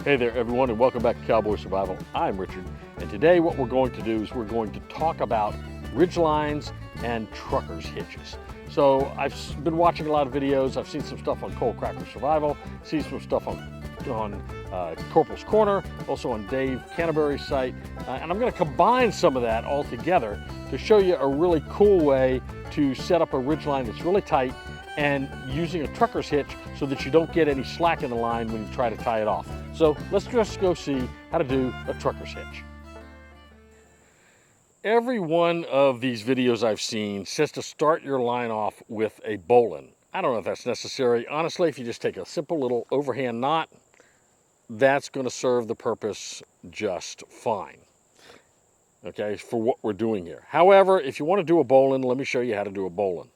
Hey there everyone, and welcome back to Cowboy Survival. I'm Richard, and today what we're going to do is we're going to talk about ridge lines and truckers hitches. So I've been watching a lot of videos. I've seen some stuff on Cold Cracker Survival, seen some stuff on Corporal's Corner, also on Dave Canterbury's site, and I'm going to combine some of that all together to show you a really cool way to set up a ridge line that's really tight and using a trucker's hitch so that you don't get any slack in the line when you try to tie it off. So let's just go see how to do a trucker's hitch. Every one of these videos I've seen says to start your line off with a bowline. I don't know if that's necessary. Honestly, if you just take a simple little overhand knot, that's going to serve the purpose just fine. Okay, for what we're doing here. However, if you want to do a bowline, let me show you how to do a bowline.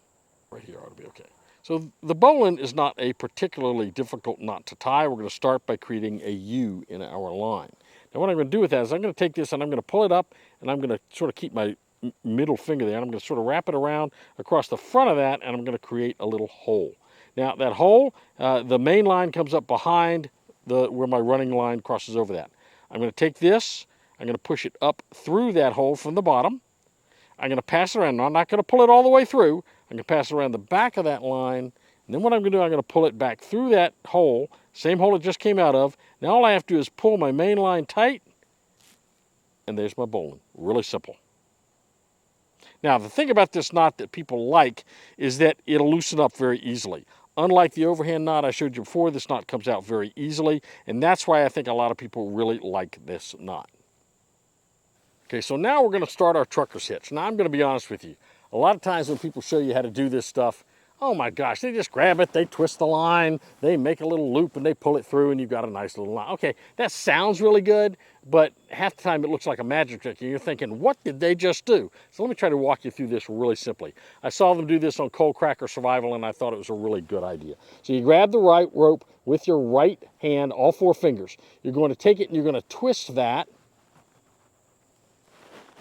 Right here ought to be okay. So the bowline is not a particularly difficult knot to tie. We're going to start by creating a U in our line. Now what I'm going to do with that is I'm going to take this and I'm going to pull it up, and I'm going to sort of keep my middle finger there, and I'm going to sort of wrap it around across the front of that, and I'm going to create a little hole. Now that hole, the main line comes up behind where my running line crosses over that. I'm going to take this, I'm going to push it up through that hole from the bottom. I'm going to pass it around. Now, I'm not going to pull it all the way through. I'm going to pass it around the back of that line. And then what I'm going to do, I'm going to pull it back through that hole, same hole it just came out of. Now all I have to do is pull my main line tight, and there's my bowline. Really simple. Now the thing about this knot that people like is that it'll loosen up very easily. Unlike the overhand knot I showed you before, this knot comes out very easily, and that's why I think a lot of people really like this knot. Okay, so now we're going to start our trucker's hitch. Now I'm going to be honest with you. A lot of times when people show you how to do this stuff, oh my gosh, they just grab it, they twist the line, they make a little loop and they pull it through and you've got a nice little line. Okay, that sounds really good, but half the time it looks like a magic trick and you're thinking, what did they just do? So let me try to walk you through this really simply. I saw them do this on Cold Cracker Survival and I thought it was a really good idea. So you grab the right rope with your right hand, all four fingers. You're going to take it and you're going to twist that.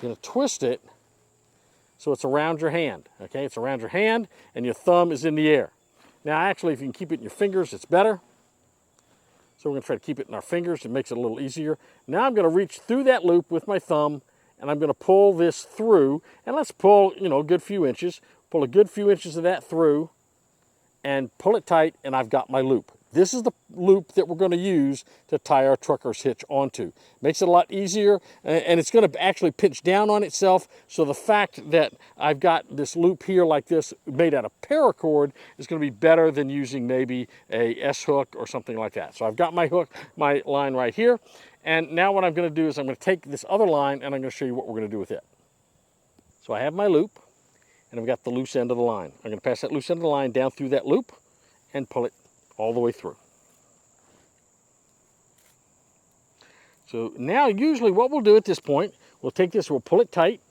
You're going to twist it so it's around your hand, okay? It's around your hand and your thumb is in the air. Now actually, if you can keep it in your fingers, it's better. So we're gonna try to keep it in our fingers. It makes it a little easier. Now I'm gonna reach through that loop with my thumb and I'm gonna pull this through, and let's pull, a good few inches. Pull a good few inches of that through and pull it tight, and I've got my loop. This is the loop that we're going to use to tie our trucker's hitch onto. Makes it a lot easier, and it's going to actually pinch down on itself. So the fact that I've got this loop here like this made out of paracord is going to be better than using maybe a S-hook or something like that. So I've got my hook, my line right here. And now what I'm going to do is I'm going to take this other line and I'm going to show you what we're going to do with it. So I have my loop, and I've got the loose end of the line. I'm going to pass that loose end of the line down through that loop and pull it all the way through. So now usually what we'll do at this point, we'll take this, we'll pull it tight,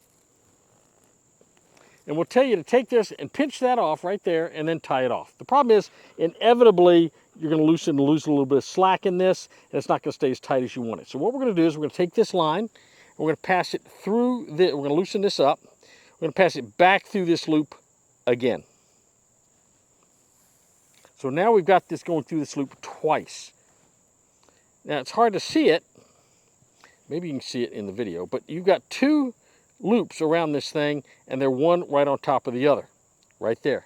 and we'll tell you to take this and pinch that off right there and then tie it off. The problem is, inevitably, you're going to lose a little bit of slack in this, and it's not going to stay as tight as you want it. So what we're going to do is we're going to take this line, and we're going to pass it through, we're going to loosen this up, we're going to pass it back through this loop again. So now we've got this going through this loop twice. Now it's hard to see it. Maybe you can see it in the video, but you've got two loops around this thing, and they're one right on top of the other, right there.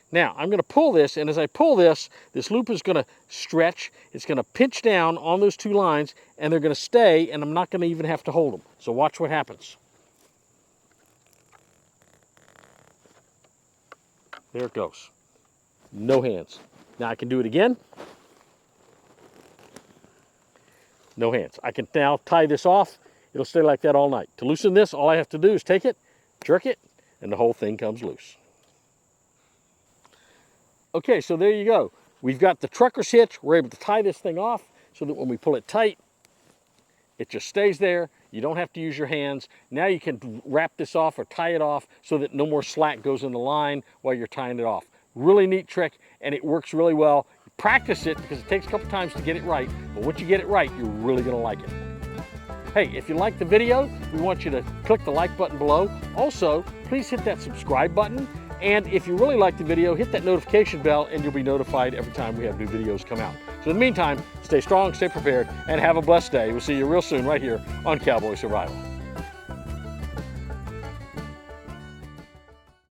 Now I'm going to pull this, and as I pull this, this loop is going to stretch. It's going to pinch down on those two lines, and they're going to stay, and I'm not going to even have to hold them. So watch what happens. There it goes. No hands. Now I can do it again. No hands. I can now tie this off. It'll stay like that all night. To loosen this, all I have to do is take it, jerk it, and the whole thing comes loose. Okay, so there you go. We've got the trucker's hitch. We're able to tie this thing off so that when we pull it tight, it just stays there. You don't have to use your hands. Now you can wrap this off or tie it off so that no more slack goes in the line while you're tying it off. Really neat trick, and it works really well. Practice it because it takes a couple times to get it right, but once you get it right, you're really going to like it. Hey, if you like the video, we want you to click the like button below. Also, please hit that subscribe button, and if you really like the video, hit that notification bell and you'll be notified every time we have new videos come out. So So in the meantime, stay strong, stay prepared, and have a blessed day. We'll see you real soon right here on Cowboy Survival.